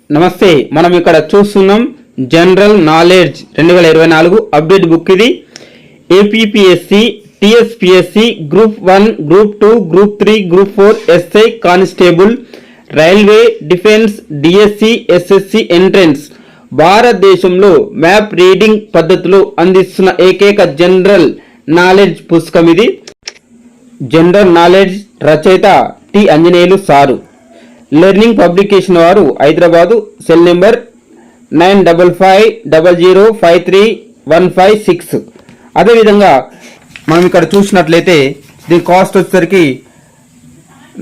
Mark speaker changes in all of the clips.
Speaker 1: నమస్తే. మనం ఇక్కడ చూస్తున్నాం జనరల్ నాలెడ్జ్ 2024 అప్డేట్ బుక్. ఇది APPSC, TSPSC, group 1, group 2, group 3, group 4, SI, constable, railway, defence, DSC, SSC entrance భారతదేశంలో మ్యాప్ రీడింగ్ పద్ధతిలో అందిస్తున్న ఏకైక జనరల్ నాలెడ్జ్ పుస్తకం ఇది. జనరల్ నాలెడ్జ్ రచయిత T Anjaneyulu sir. Learning publication వారు హైదరాబాదు. Cell number 9550053156. అదేవిధంగా మనం ఇక్కడ చూసినట్లయితే దీని కాస్ట్ వచ్చేసరికి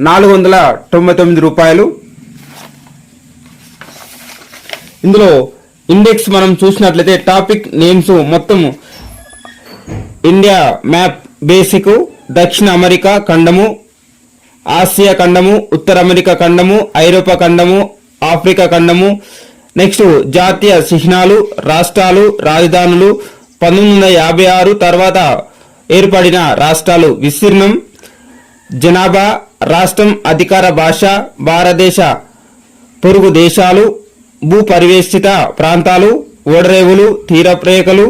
Speaker 1: 499 రూపాయలు. ఇందులో ఇండెక్స్ మనం చూసినట్లయితే టాపిక్ నేమ్స్ మొత్తం ఇండియా మ్యాప్ బేసిక్, దక్షిణ అమెరికా ఖండము, ఆసియా ఖండము, ఉత్తర అమెరికా ఖండము, ఐరోపా ఖండము, ఆఫ్రికా ఖండము. నెక్స్ట్ జాతీయ చిహ్నాలు, రాష్ట్రాలు, రాజధానులు, 1956 తర్వాత ఏర్పడిన రాష్ట్రాలు, విస్తీర్ణం, జనాభా, రాష్ట్రం, అధికార భాష, భారతదేశ పొరుగు దేశాలు, భూ పరివేష్టిత ప్రాంతాలు, ఓడరేవులు, తీరరేఖలు.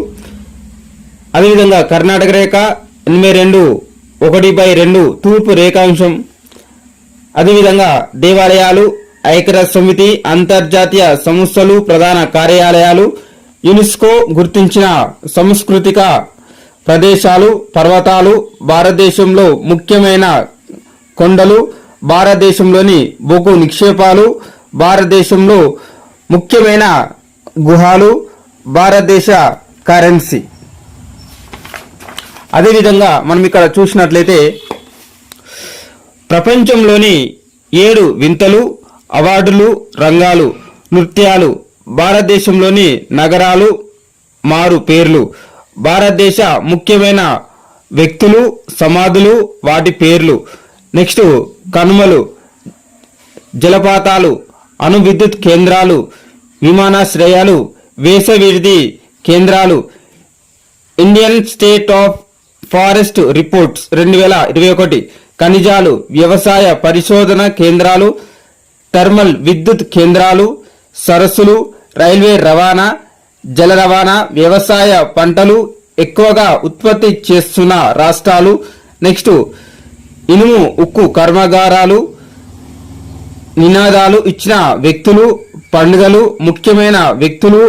Speaker 1: అదేవిధంగా కర్ణాటక రేఖ 82/1/2 తూర్పు రేఖాంశం. అదేవిధంగా దేవాలయాలు, ఐక్యరాజ్య సమితి, అంతర్జాతీయ సంస్థలు ప్రధాన కార్యాలయాలు, యునెస్కో గుర్తించిన సాంస్కృతిక ప్రదేశాలు, పర్వతాలు, భారతదేశంలో ముఖ్యమైన కొండలు, భారతదేశంలోని బొగ్గు నిక్షేపాలు, భారతదేశంలో ముఖ్యమైన గుహలు, భారతదేశ కరెన్సీ. అదేవిధంగా మనం ఇక్కడ చూసినట్లయితే ప్రపంచంలోని 7 వింతలు, అవార్డులు, రంగాలు, నృత్యాలు, భారతదేశంలోని నగరాలు, మారు పేర్లు, భారతదేశ ముఖ్యమైన వ్యక్తులు, సమాధులు, వాటి పేర్లు. నెక్స్ట్ కనుమలు, జలపాతాలు, అణు విద్యుత్ కేంద్రాలు, విమానాశ్రయాలు, వేసవిడిది కేంద్రాలు, Indian state of forest reports 2021, ఖనిజాలు, వ్యవసాయ పరిశోధన కేంద్రాలు, థర్మల్ విద్యుత్ కేంద్రాలు, సరస్సులు, రైల్వే రవాణా, జల రవాణా, వ్యవసాయ పంటలు ఎక్కువగా ఉత్పత్తి చేస్తున్న రాష్ట్రాలు. నెక్స్ట్ ఇనుము, ఉక్కు కర్మాగారాలు, నినాదాలు ఇచ్చిన వ్యక్తులు, పండుగలు, ముఖ్యమైన వ్యక్తులు,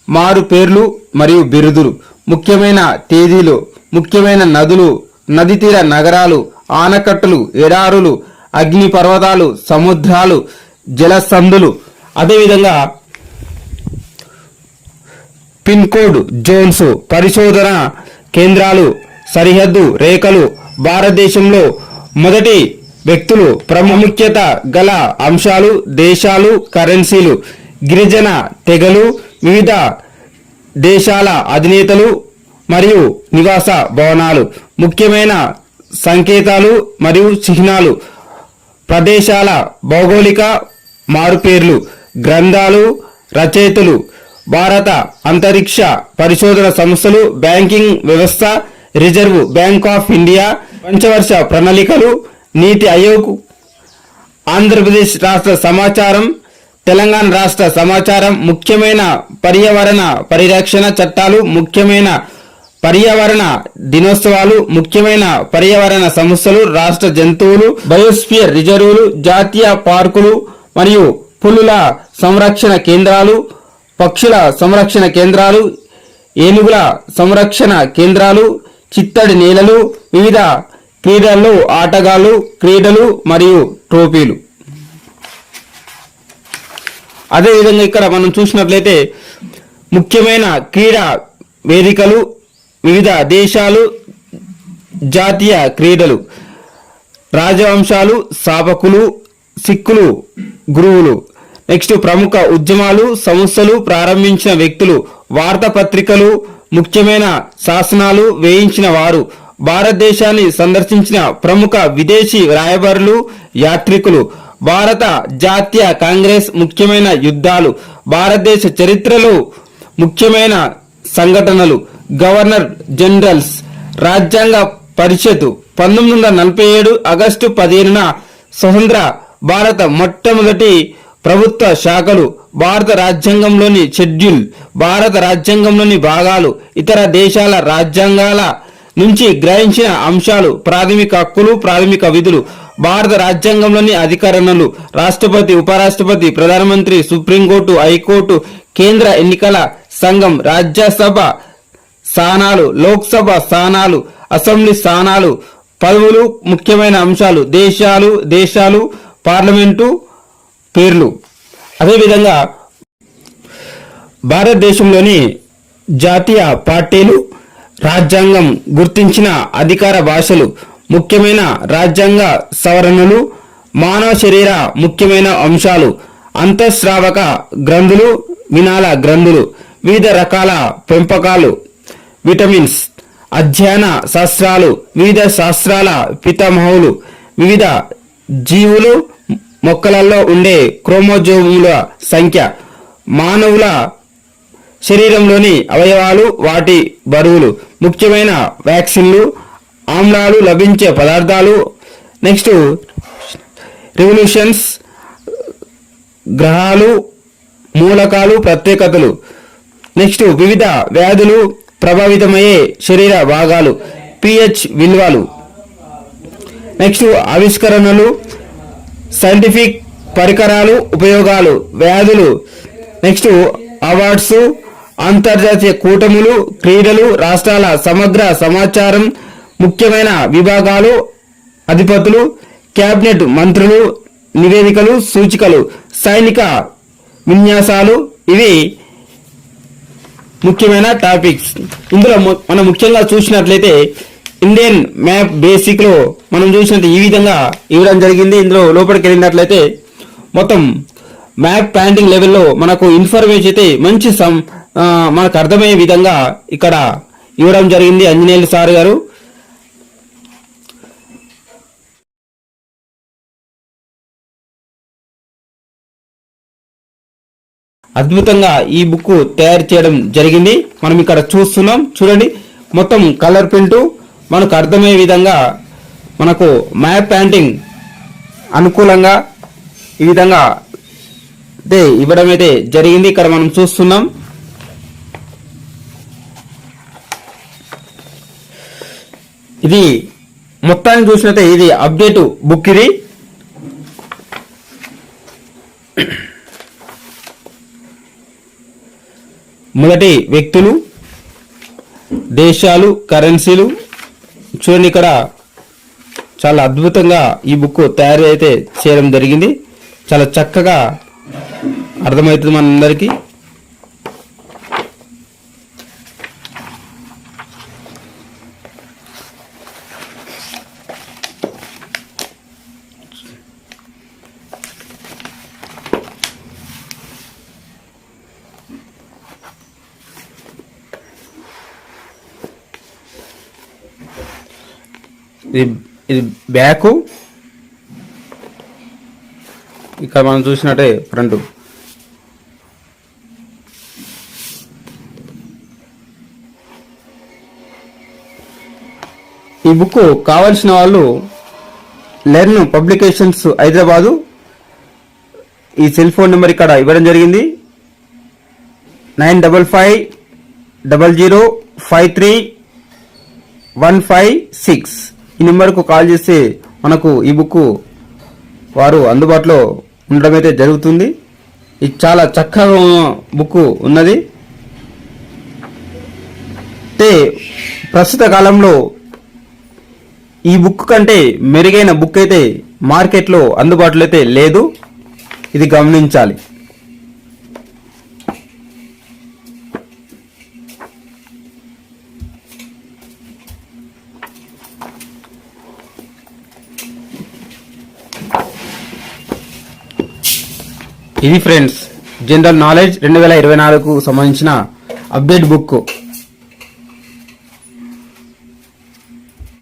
Speaker 1: మారు పేర్లు మరియు బిరుదులు, ముఖ్యమైన తేదీలు, ముఖ్యమైన నదులు, నది తీర నగరాలు, ఆనకట్టలు, ఎడారులు, అగ్ని పర్వతాలు, సముద్రాలు, జలసందులు. అదేవిధంగా పిన్ కోడ్ జోన్స్, పరిశోధన కేంద్రాలు, సరిహద్దు రేఖలు, భారతదేశంలో మొదటి వ్యక్తులు, ప్రాముఖ్యత గల అంశాలు, దేశాలు, కరెన్సీలు, గిరిజన తెగలు, వివిధ దేశాల అధినేతలు మరియు నివాస భవనాలు, ముఖ్యమైన సంకేతాలు మరియు చిహ్నాలు, ప్రదేశాల భౌగోళిక మారుపేర్లు, గ్రంథాలు, రచయితలు, భారత అంతరిక్ష పరిశోధన సంస్థలు, బ్యాంకింగ్ వ్యవస్థ, రిజర్వ్ బ్యాంక్ ఆఫ్ ఇండియా, పంచవర్ష ప్రణాళికలు, నీతి ఆయోగ్, ఆంధ్రప్రదేశ్ రాష్ట్ర సమాచారం, తెలంగాణ రాష్ట్ర సమాచారం, ముఖ్యమైన పర్యావరణ పరిరక్షణ చట్టాలు, ముఖ్యమైన పర్యావరణ దినోత్సవాలు, ముఖ్యమైన పర్యావరణ సంస్థలు, రాష్ట్ర జంతువులు, బయోస్ఫియర్ రిజర్వులు, జాతీయ పార్కులు మరియు పులుల సంరక్షణ కేంద్రాలు, పక్షుల సంరక్షణ కేంద్రాలు, ఏనుగుల సంరక్షణ కేంద్రాలు, చిత్తడి నేలలు, వివిధ క్రీడల్లో ఆటగాళ్ళు, క్రీడలు మరియు ట్రోఫీలు. అదేవిధంగా ఇక్కడ మనం చూసినట్లయితే ముఖ్యమైన క్రీడా వేదికలు, వివిధ దేశాలు, జాతీయ క్రీడలు, రాజవంశాలు, స్థాపకులు, సిక్కులు, గురువులు. నెక్స్ట్ ప్రముఖ ఉద్యమాలు, సంస్థలు ప్రారంభించిన వ్యక్తులు, వార్తాపత్రికలు, ముఖ్యమైన శాసనాలు వేయించిన వారు, భారతదేశాన్ని సందర్శించిన ప్రముఖ విదేశీ రాయబారులు, యాత్రికులు, భారత జాతీయ కాంగ్రెస్, ముఖ్యమైన యుద్ధాలు, భారతదేశ చరిత్రలో ముఖ్యమైన సంఘటనలు, గవర్నర్ జనరల్స్, రాజ్యాంగ పరిషత్ 1947 ఆగస్టు 15న స్వతంత్ర భారత మొట్టమొదటి ప్రభుత్వ శాఖలు, భారత రాజ్యాంగంలోని షెడ్యూల్, భారత రాజ్యాంగంలోని భాగాలు, ఇతర దేశాల రాజ్యాంగాల నుంచి గ్రహించిన అంశాలు, ప్రాథమిక హక్కులు, ప్రాథమిక విధులు, భారత రాజ్యాంగంలోని అధికరణలు, రాష్ట్రపతి, ఉపరాష్ట్రపతి, ప్రధానమంత్రి, సుప్రీంకోర్టు, హైకోర్టు, కేంద్ర ఎన్నికల సంఘం, రాజ్యసభ స్థానాలు, లోక్సభ స్థానాలు, అసెంబ్లీ స్థానాలు, పదవులు, ముఖ్యమైన అంశాలు, దేశాలు, పార్లమెంటు పేర్లు. అదేవిధంగా భారతదేశంలోని జాతీయ పార్టీలు, రాజ్యాంగం గుర్తించిన అధికార భాషలు, ముఖ్యమైన రాజ్యాంగ సవరణలు, మానవ శరీర ముఖ్యమైన అంశాలు, అంతఃస్రావక గ్రంథులు, వినాల గ్రంథులు, వివిధ రకాల పెంపకాలు, విటమిన్స్, అధ్యయన శాస్త్రాలు, వివిధ శాస్త్రాల పితామహులు, వివిధ జీవులు, మొక్కలలో ఉండే క్రోమోజోముల సంఖ్య, మానవుల శరీరంలోని అవయవాలు, వాటి బరువులు, ముఖ్యమైన వ్యాక్సిన్లు, ఆమ్లాలు లభించే పదార్థాలు, నెక్స్ట్ రెవల్యూషన్స్, గ్రహాలు, మూలకాలు, ప్రత్యేకతలు, నెక్స్ట్ వివిధ వ్యాధులు ప్రభావితమయ్యే శరీర భాగాలు, పిహెచ్ విలువలు, నెక్స్ట్ ఆవిష్కరణలు, సైంటిఫిక్ పరికరాలు, ఉపయోగాలు, వ్యాధులు, నెక్స్ట్ అవార్డ్స్, అంతర్జాతీయ కూటములు, క్రీడలు, రాష్ట్రాల సమగ్ర సమాచారం, ముఖ్యమైన విభాగాలు, అధిపతులు, క్యాబినెట్ మంత్రులు, నివేదికలు, సూచికలు, సైనిక విన్యాసాలు, ఇవి ముఖ్యమైన టాపిక్స్. ఇందులో మనం ముఖ్యంగా చూసినట్లయితే ఇండియన్ మ్యాప్ బేసిక్ లో మనం చూసినట్టు ఈ విధంగా ఇవ్వడం జరిగింది. ఇందులో లోపలికి వెళ్ళినట్లయితే మొత్తం మ్యాప్ ప్లాంటింగ్ లెవెల్లో మనకు ఇన్ఫర్మేషన్ అయితే మంచి మనకు అర్థమయ్యే విధంగా ఇక్కడ ఇవ్వడం జరిగింది ఆంజనేయులు సార్ గారు. అద్భుతంగా ఈ బుక్ తయారు చేయడం జరిగింది. మనం ఇక్కడ చూస్తున్నాం, చూడండి, మొత్తం కలర్ ప్రింట్ మనకు అర్థమయ్యే విధంగా మనకు మ్యాప్ ప్లాంటింగ్ అనుకూలంగా ఈ విధంగా అయితే ఇవ్వడం అయితే జరిగింది. ఇక్కడ మనం చూస్తున్నాం. ఇది మొత్తాన్ని చూసినట్టే ఇది అప్డేట్ బుక్. ఇది మొదటి వ్యక్తులు, దేశాలు, కరెన్సీలు, చూడండి ఇక్కడ చాలా అద్భుతంగా ఈ బుక్ తయారు అయితే చేయడం జరిగింది. చాలా చక్కగా అర్థమవుతుంది మనందరికీ. ఇది బ్యాక్, ఇక్కడ మనం చూసినట్టే ఫ్రంట్. ఈ బుక్ కావాల్సిన వాళ్ళు లెర్న్ పబ్లికేషన్స్ హైదరాబాదు, ఈ సెల్ ఫోన్ నెంబర్ ఇక్కడ ఇవ్వడం జరిగింది 9550531556. ఈ నెంబర్కు కాల్ చేస్తే మనకు ఈ బుక్ వారు అందుబాటులో ఉండడం అయితే జరుగుతుంది. ఇది చాలా చక్కగా బుక్ ఉన్నది. అంటే ప్రస్తుత కాలంలో ఈ బుక్ కంటే మెరుగైన బుక్ అయితే మార్కెట్లో అందుబాటులో అయితే లేదు, ఇది గమనించాలి. ఇది ఫ్రెండ్స్ జనరల్ నాలెడ్జ్ 2024కు సంబంధించిన అప్డేట్ బుక్.